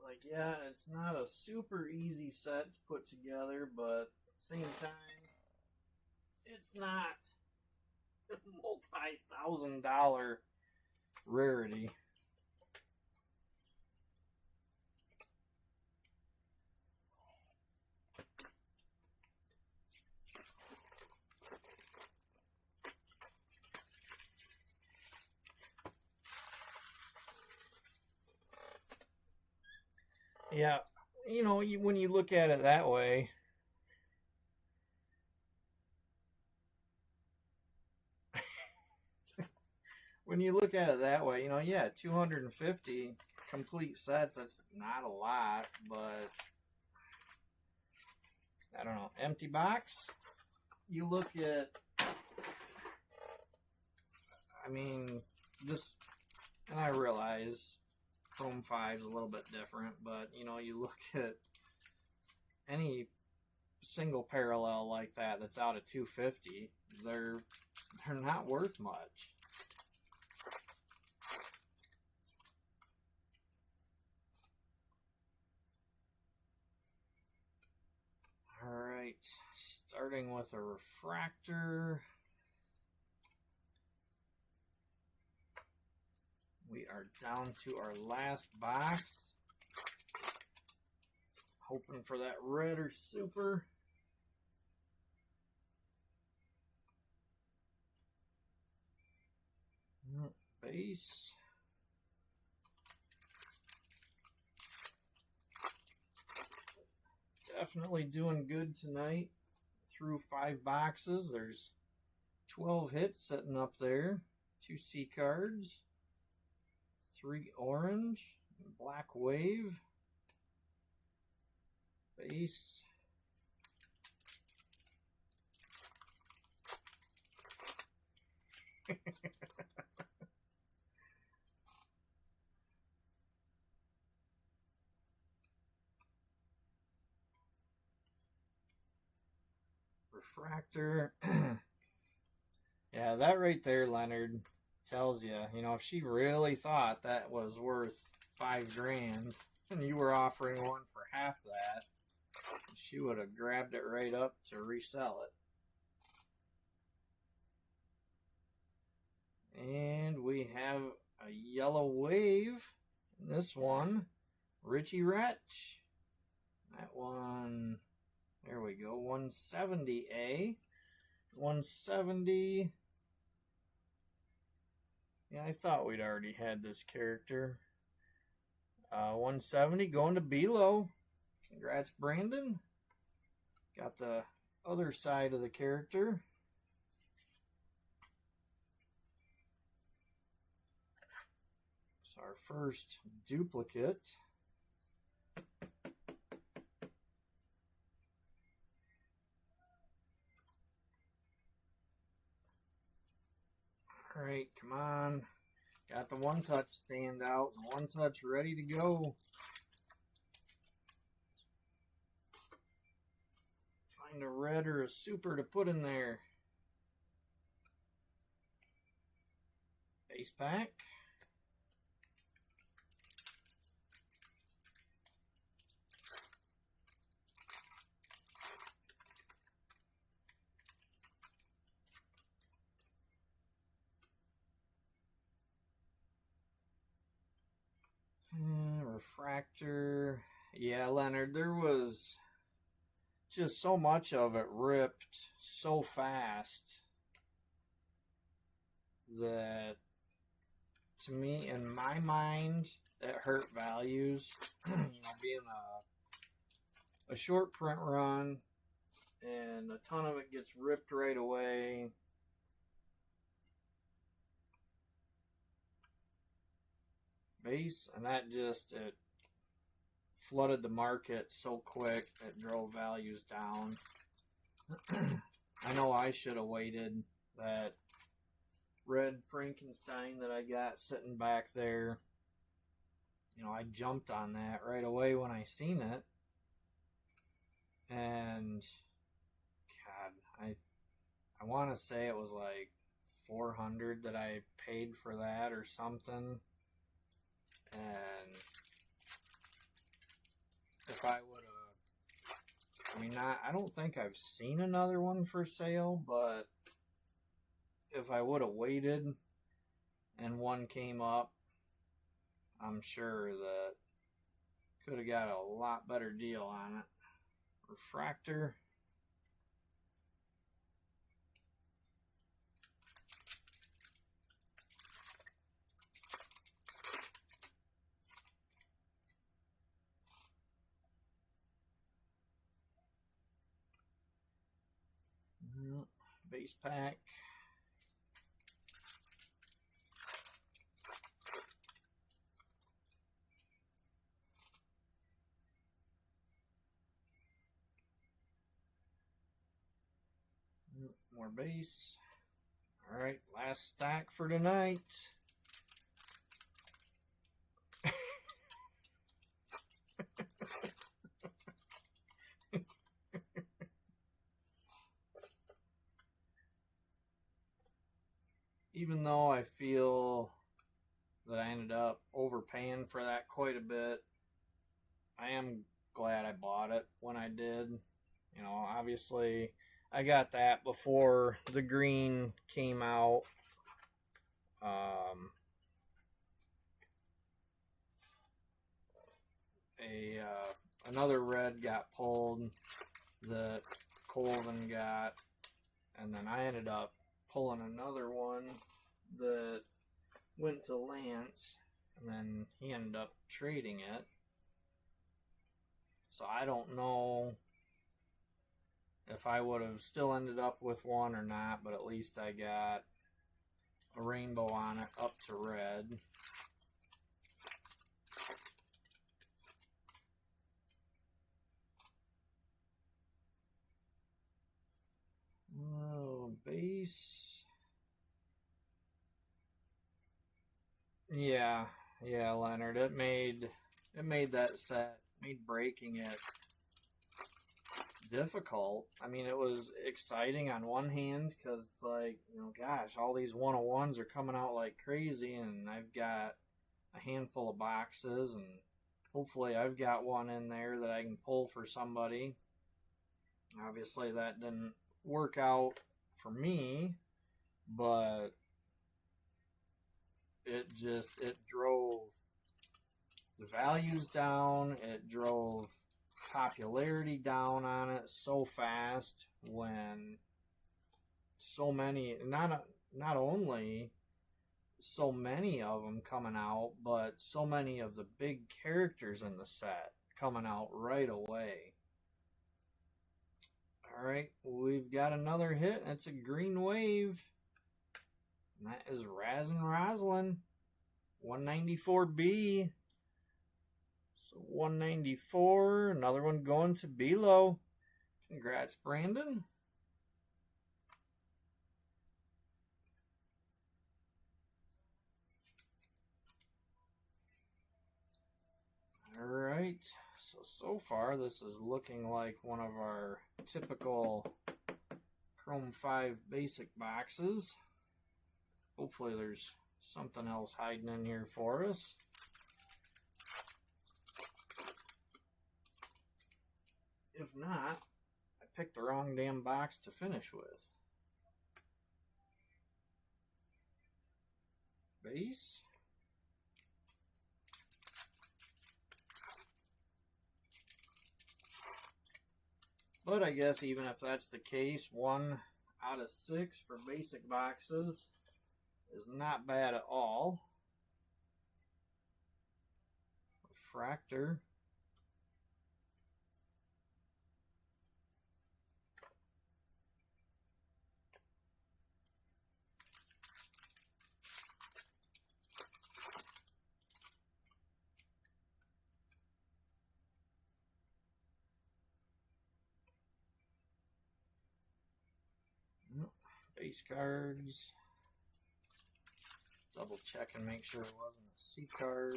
Like, yeah, it's not a super easy set to put together, but at the same time, it's not a multi-$1,000 rarity. Yeah, you know, when you look at it that way, you know, yeah, 250 complete sets, that's not a lot, but I don't know. Empty box, you look at, I mean, this, and I realize Chrome 5 is a little bit different, but, you know, you look at any single parallel like that that's out of 250, they're not worth much. Alright, starting with a refractor. We are down to our last box. Hoping for that red or super. Base. Definitely doing good tonight. Through 5 boxes. There's 12 hits sitting up there. 2 C cards. 3 orange. Black wave. Base. Refractor. Yeah, that right there, Leonard, tells you, you know, if she really thought that was worth $5,000 and you were offering one for half that, she would have grabbed it right up to resell it. And we have a yellow wave. This one, Richie Rich. That one, there we go, 170A. 170. Yeah, I thought we'd already had this character. 170 going to Below. Congrats, Brandon. Got the other side of the character. It's our first duplicate. All right, come on. Got the one touch stand out, and one touch ready to go. Find a red or a super to put in there. Base pack. Refractor. Yeah, Leonard, there was just so much of it ripped so fast that, to me, in my mind, it hurt values. You know, being a short print run and a ton of it gets ripped right away. Base, and that just, it flooded the market so quick it drove values down. I know I should have waited that red Frankenstein that I got sitting back there. You know, I jumped on that right away when I seen it. And God, I want to say it was like 400 that I paid for that or something. And if I would have, I mean, I don't think I've seen another one for sale, but if I would have waited and one came up, I'm sure that could have got a lot better deal on it. Refractor. Base pack. More base. Alright, last stack for tonight. Even though I feel that I ended up overpaying for that quite a bit, I am glad I bought it when I did. You know, obviously I got that before the green came out. Another red got pulled that Colvin got, and then I ended up pulling another one that went to Lance, and then he ended up trading it. So I don't know if I would have still ended up with one or not, but at least I got a rainbow on it up to red. Oh, base. Yeah, Leonard. It made that set, made breaking it difficult. I mean, it was exciting on one hand because it's like, you know, gosh, all these 101s are coming out like crazy, and I've got a handful of boxes, and hopefully I've got one in there that I can pull for somebody. Obviously, that didn't work out for me, but it drove the values down. It drove popularity down on it so fast when so many, not only so many of them coming out, but so many of the big characters in the set coming out right away. Alright, we've got another hit. It's a green wave. And that is Raz and Roslyn. 194B. So 194. Another one going to Bilo. Congrats, Brandon. Alright. So far, this is looking like one of our typical Chrome 5 basic boxes. Hopefully there's something else hiding in here for us. If not, I picked the wrong damn box to finish with. Base. But I guess even if that's the case, 1 out of 6 for basic boxes is not bad at all. Refractor. Base cards. Double check and make sure it wasn't a C card.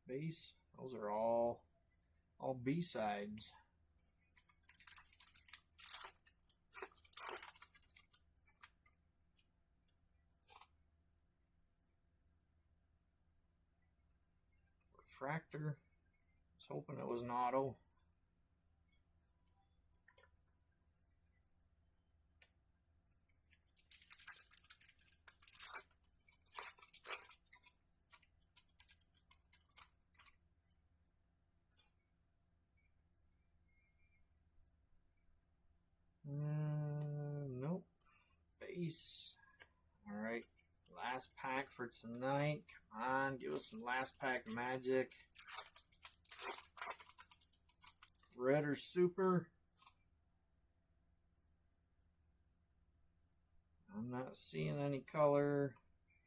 Base. Those are all B-sides. Refractor. Was hoping it was an auto. Nope. Base. All right. Last pack for tonight. Come on, give us some last pack magic. Red or super. I'm not seeing any color.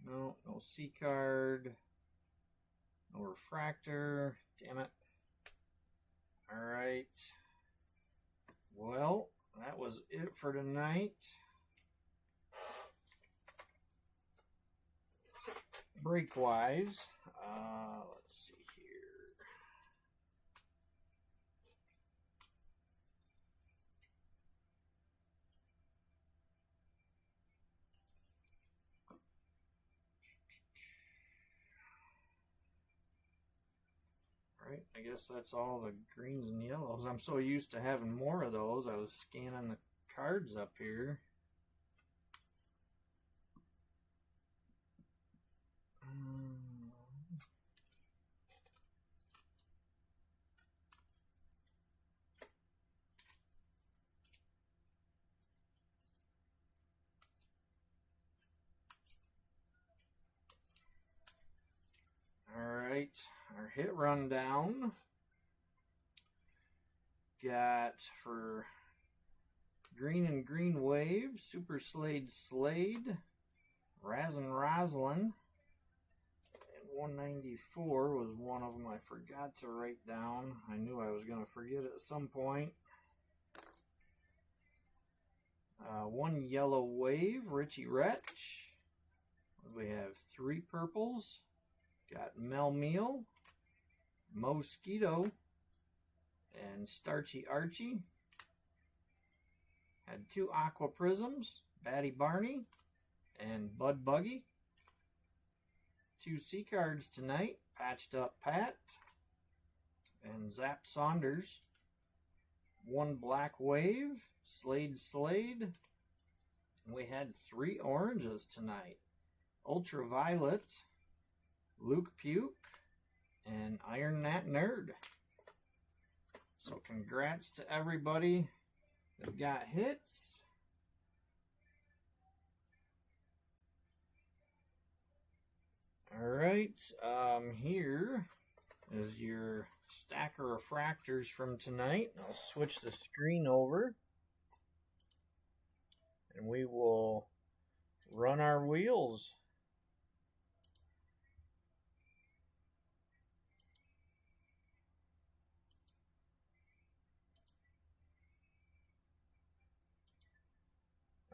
No C card. No refractor. Damn it. All right. Well, that was it for tonight. Break-wise, let's see here. All right, I guess that's all the greens and yellows. I'm so used to having more of those. I was scanning the cards up here. Alright, our hit rundown. Got for Green and Green Wave, Super Slade, Razin Roslin. 194 was one of them I forgot to write down. I knew I was going to forget it at some point. One Yellow Wave, Richie Retch. We have 3 purples. Got Mel Meal, Mosquito, and Starchy Archie. Had 2 Aqua Prisms, Batty Barney, and Bud Buggy. 2 C cards tonight, Patched Up Pat and Zap Saunders. 1 Black Wave, Slade. And we had 3 oranges tonight, Ultraviolet, Luke Puke, and Iron Nat Nerd. So congrats to everybody that got hits. Alright, here is your stack of refractors from tonight. I'll switch the screen over and we will run our wheels.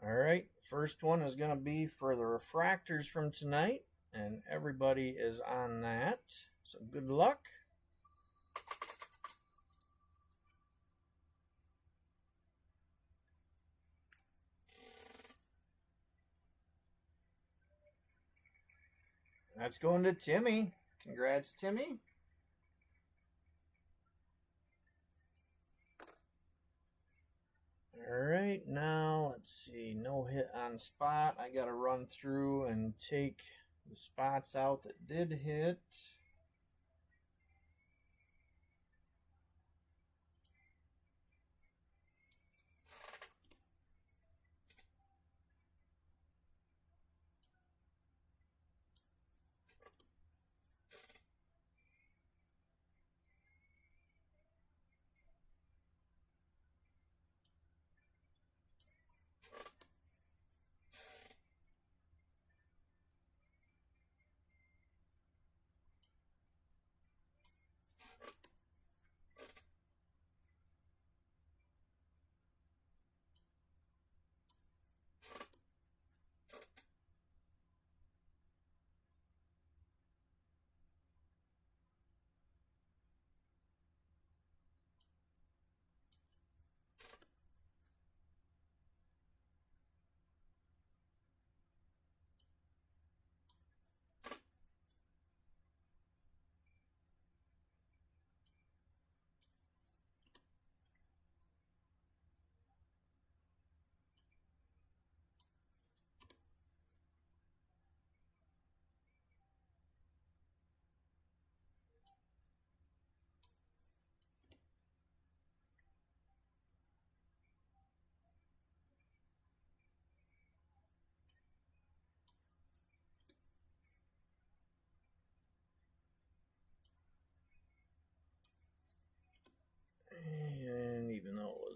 Alright, first one is going to be for the refractors from tonight, and everybody is on that, so good luck. That's going to Timmy. Congrats, Timmy. Alright, now let's see. No hit on spot. I gotta run through and take the spots out that did hit.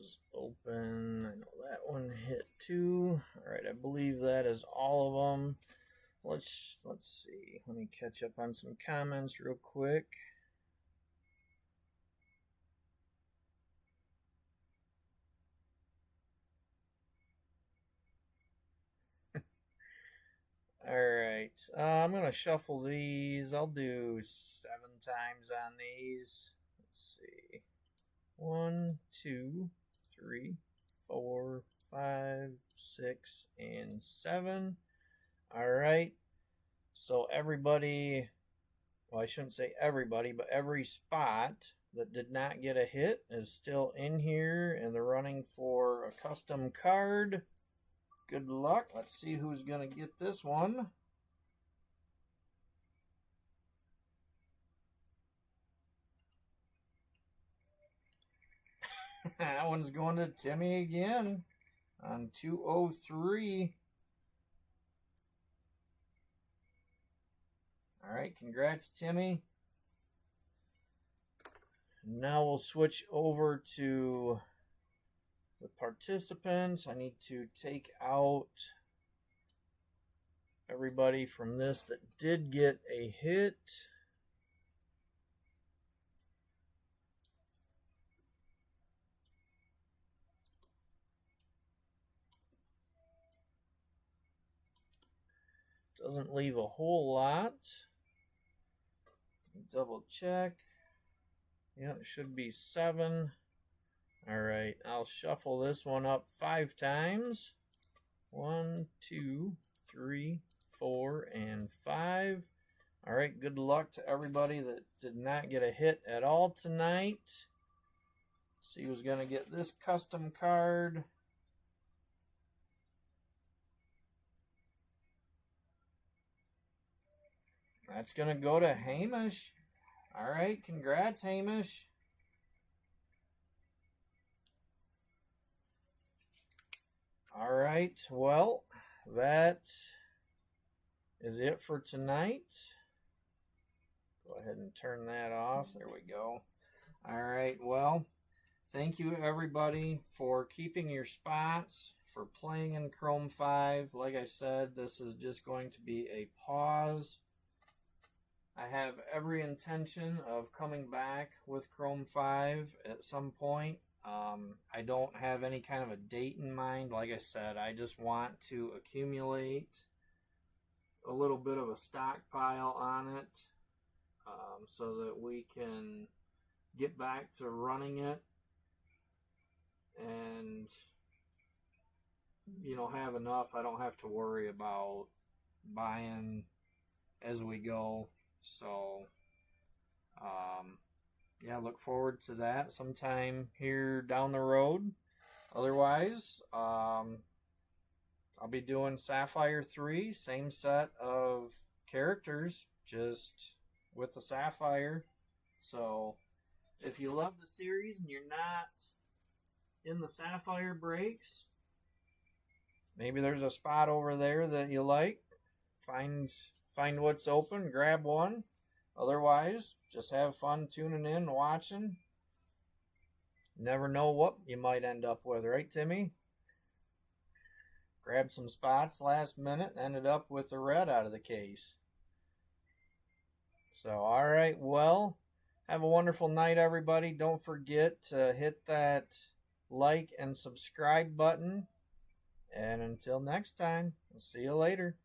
those open. I know that one hit too. All right, I believe that is all of them. Let's see. Let me catch up on some comments real quick. All right, I'm gonna shuffle these. I'll do 7 times on these. Let's see. 1, 2, 3, 4, 5, 6, and 7. All right. So everybody, well, I shouldn't say everybody, but every spot that did not get a hit is still in here, and they're running for a custom card. Good luck. Let's see who's going to get this one. That one's going to Timmy again on 203. All right, congrats, Timmy. Now we'll switch over to the participants. I need to take out everybody from this that did get a hit. Doesn't leave a whole lot. Double check. Yeah, it should be 7. All right, I'll shuffle this one up 5 times. 1, 2, 3, 4, and 5. All right, good luck to everybody that did not get a hit at all tonight. Let's see who's going to get this custom card. That's going to go to Hamish. All right, congrats, Hamish. All right, well, that is it for tonight. Go ahead and turn that off. There we go. All right, well, thank you, everybody, for keeping your spots, for playing in Chrome 5. Like I said, this is just going to be a pause. I have every intention of coming back with Chrome 5 at some point. I don't have any kind of a date in mind. Like I said, I just want to accumulate a little bit of a stockpile on it so that we can get back to running it and, you know, have enough. I don't have to worry about buying as we go. So, yeah, look forward to that sometime here down the road. Otherwise, I'll be doing Sapphire 3, same set of characters, just with the Sapphire. So, if you love the series and you're not in the Sapphire breaks, maybe there's a spot over there that you like. Find what's open, grab one. Otherwise, just have fun tuning in, watching. Never know what you might end up with, right, Timmy? Grabbed some spots last minute and ended up with the red out of the case. So, all right, well, have a wonderful night, everybody. Don't forget to hit that like and subscribe button. And until next time, we'll see you later.